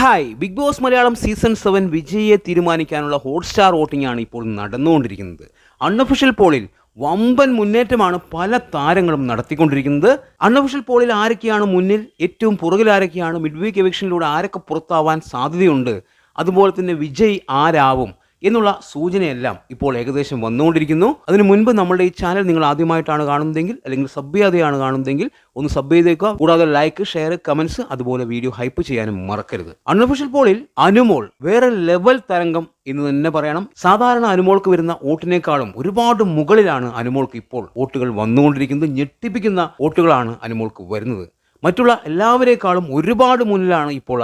Hi Bigg Boss Malayalam season 7 വിജയിയെ തീരുമാനിക്കാനുള്ള Hotstar voting ആണ് ഇപ്പോൾ നടന്നുകൊണ്ടിരിക്കുന്നത്. അൺഒഫീഷ്യൽ പോളിൽ വമ്പൻ മുന്നേറ്റമാണ് പല താരങ്ങളും നടത്തിക്കൊണ്ടിരിക്കുന്നത്. അൺഒഫീഷ്യൽ പോളിൽ ആരൊക്കെയാണ് മുന്നിൽ, ഏറ്റവും പുറകിൽ ആരൊക്കെയാണ്, മിഡ് വീക്ക് എവിക്ഷനിലൂടെ ആരൊക്കെ പുറത്താവാൻ സാധ്യതയുണ്ട്, അതുപോലെ തന്നെ വിജയ് ആരാവും എന്നുള്ള സൂചനയെല്ലാം ഇപ്പോൾ ഏകദേശം വന്നുകൊണ്ടിരിക്കുന്നു. അതിനു മുൻപ് നമ്മളുടെ ഈ ചാനൽ നിങ്ങൾ ആദ്യമായിട്ടാണ് കാണുന്നതെങ്കിൽ അല്ലെങ്കിൽ സബ് ചെയ്യാതെയാണ് കാണുന്നതെങ്കിൽ ഒന്ന് സബ് ചെയ്തേക്കുക. കൂടാതെ ലൈക്ക്, ഷെയർ, കമന്റ്സ്, അതുപോലെ വീഡിയോ ഹൈപ്പ് ചെയ്യാനും മറക്കരുത്. അൺഒഫീഷ്യൽ പോളിൽ അനുമോൾ വേറെ ലെവൽ തരംഗം എന്ന് തന്നെ പറയണം. സാധാരണ അനുമോൾക്ക് വരുന്ന വോട്ടിനേക്കാളും ഒരുപാട് മുകളിലാണ് അനുമോൾക്ക് ഇപ്പോൾ വോട്ടുകൾ വന്നുകൊണ്ടിരിക്കുന്നത്. ഞെട്ടിപ്പിക്കുന്ന വോട്ടുകളാണ് അനുമോൾക്ക് വരുന്നത്. മറ്റുള്ള എല്ലാവരേക്കാളും ഒരുപാട് മുന്നിലാണ് ഇപ്പോൾ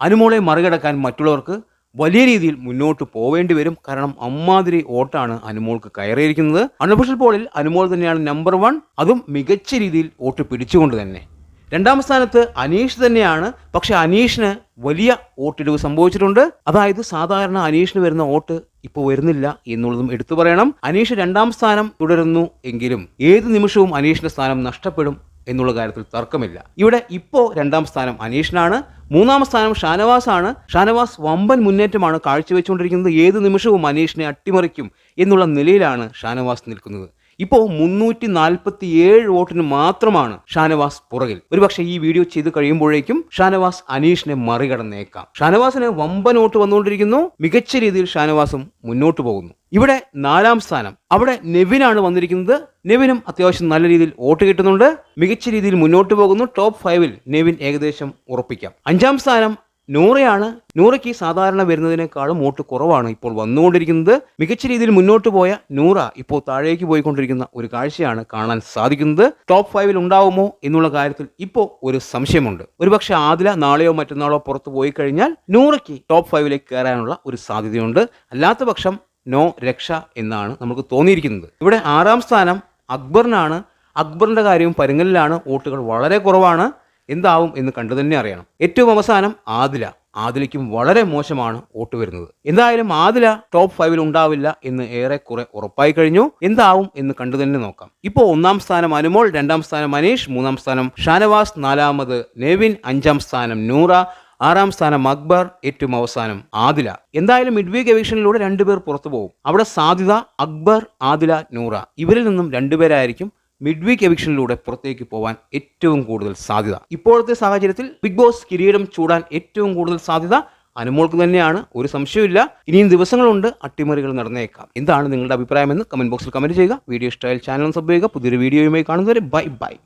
അനുമോളെ മറികടക്കാൻ മറ്റുള്ളവർക്ക് വലിയ രീതിയിൽ മുന്നോട്ട് പോവേണ്ടി വരും. കാരണം അമ്മാതിരി വോട്ടാണ് അനുമോൾക്ക് കയറിയിരിക്കുന്നത്. അൺഒഫീഷ്യൽ പോളിൽ അനുമോൾ തന്നെയാണ് നമ്പർ 1, അതും മികച്ച രീതിയിൽ വോട്ട് പിടിച്ചുകൊണ്ട് തന്നെ. രണ്ടാം സ്ഥാനത്ത് അനീഷ് തന്നെയാണ്. പക്ഷെ അനീഷിന് വലിയ വോട്ടിടിവ് സംഭവിച്ചിട്ടുണ്ട്. അതായത് സാധാരണ അനീഷിന് വരുന്ന വോട്ട് ഇപ്പോൾ വരുന്നില്ല എന്നുള്ളതും എടുത്തു പറയണം. അനീഷ് രണ്ടാം സ്ഥാനം തുടരുന്നു എങ്കിലും ഏത് നിമിഷവും അനീഷിന്റെ സ്ഥാനം നഷ്ടപ്പെടും എന്നുള്ള കാര്യത്തിൽ തർക്കമില്ല. ഇവിടെ ഇപ്പോൾ രണ്ടാം സ്ഥാനം അനീഷിനാണ്. മൂന്നാം സ്ഥാനം ഷാനവാസാണ്. ഷാനവാസ് വമ്പൻ മുന്നേറ്റമാണ് കാഴ്ചവെച്ചുകൊണ്ടിരിക്കുന്നത്. ഏത് നിമിഷവും അനീഷിനെ അട്ടിമറിക്കും എന്നുള്ള നിലയിലാണ് ഷാനവാസ് നിൽക്കുന്നത്. ഇപ്പോൾ 347 വോട്ടിന് മാത്രമാണ് ഷാനവാസ് പുറകിൽ. ഒരുപക്ഷെ ഈ വീഡിയോ ചെയ്ത് കഴിയുമ്പോഴേക്കും ഷാനവാസ് അനീഷിനെ മറികടന്നേക്കാം. ഷാനവാസിന് വമ്പൻ വോട്ട് വന്നുകൊണ്ടിരിക്കുന്നു. മികച്ച രീതിയിൽ ഷാനവാസും മുന്നോട്ട് പോകുന്നു. ഇവിടെ 4ാം സ്ഥാനം അവിടെ നെവിനാണ് വന്നിരിക്കുന്നത്. നെവിനും അത്യാവശ്യം നല്ല രീതിയിൽ വോട്ട് കിട്ടുന്നുണ്ട്. മികച്ച രീതിയിൽ മുന്നോട്ട് പോകുന്നു. ടോപ്പ് 5ൽ നെവിൻ ഏകദേശം ഉറപ്പിക്കാം. 5ാം സ്ഥാനം നൂറയാണ്. നൂറയ്ക്ക് സാധാരണ വരുന്നതിനേക്കാളും വോട്ട് കുറവാണ് ഇപ്പോൾ വന്നുകൊണ്ടിരിക്കുന്നത്. മികച്ച രീതിയിൽ മുന്നോട്ട് പോയ നൂറ ഇപ്പോൾ താഴേക്ക് പോയിക്കൊണ്ടിരിക്കുന്ന ഒരു കാഴ്ചയാണ് കാണാൻ സാധിക്കുന്നത്. ടോപ്പ് 5ൽ ഉണ്ടാവുമോ എന്നുള്ള കാര്യത്തിൽ ഇപ്പോൾ ഒരു സംശയമുണ്ട്. ഒരുപക്ഷെ ആദില നാളെയോ മറ്റന്നാളോ പുറത്തു പോയി കഴിഞ്ഞാൽ നൂറയ്ക്ക് ടോപ്പ് 5ലേക്ക് കയറാനുള്ള ഒരു സാധ്യതയുണ്ട്. അല്ലാത്ത പക്ഷം നോ രക്ഷ എന്നാണ് നമുക്ക് തോന്നിയിരിക്കുന്നത്. ഇവിടെ 6ാം സ്ഥാനം അക്ബറിനാണ്. അക്ബറിന്റെ കാര്യവും പരുങ്ങലിലാണ്. വോട്ടുകൾ വളരെ കുറവാണ്. എന്താവും എന്ന് കണ്ടു തന്നെ അറിയണം. ഏറ്റവും അവസാനം ആദിലയ്ക്കും വളരെ മോശമാണ് വോട്ട് വരുന്നത്. എന്തായാലും ആദില ടോപ്പ് 5ൽ ഉണ്ടാവില്ല എന്ന് ഏറെക്കുറെ ഉറപ്പായി കഴിഞ്ഞു. എന്താവും എന്ന് കണ്ടു തന്നെ നോക്കാം. ഇപ്പോൾ 1ാം സ്ഥാനം അനുമോൾ, 2ാം സ്ഥാനം അനീഷ്, 3ാം സ്ഥാനം ഷാനവാസ്, 4ാമത് നെവിൻ, 5ാം സ്ഥാനം നൂറ, 6ാം സ്ഥാനം അക്ബർ, ഏറ്റവും അവസാനം ആദില. എന്തായാലും മിഡ് വീക്ക് എവിക്ഷനിലൂടെ 2 പേർ പുറത്തു പോകും. അവിടെ സാധ്യത അക്ബർ, ആദില, നൂറ ഇവരിൽ നിന്നും 2 പേരായിരിക്കും മിഡ് വീക്ക് എവിക്ഷനിലൂടെ പുറത്തേക്ക് പോകാൻ ഏറ്റവും കൂടുതൽ സാധ്യത. ഇപ്പോഴത്തെ സാഹചര്യത്തിൽ ബിഗ് ബോസ് കിരീടം ചൂടാൻ ഏറ്റവും കൂടുതൽ സാധ്യത അനുമോൾക്ക് തന്നെയാണ്. ഒരു സംശയമില്ല. ഇനിയും ദിവസങ്ങളുണ്ട്, അട്ടിമറികൾ നടന്നേക്കാം. എന്താണ് നിങ്ങളുടെ അഭിപ്രായമെന്ന് കമന്റ് ബോക്സിൽ കമന്റ് ചെയ്യുക. വീഡിയോ ഇഷ്ടമായാൽ ചാനൽ സബ് ചെയ്യുക. പുതിയൊരു വീഡിയോയുമായി കാണുന്നവരെ ബൈ.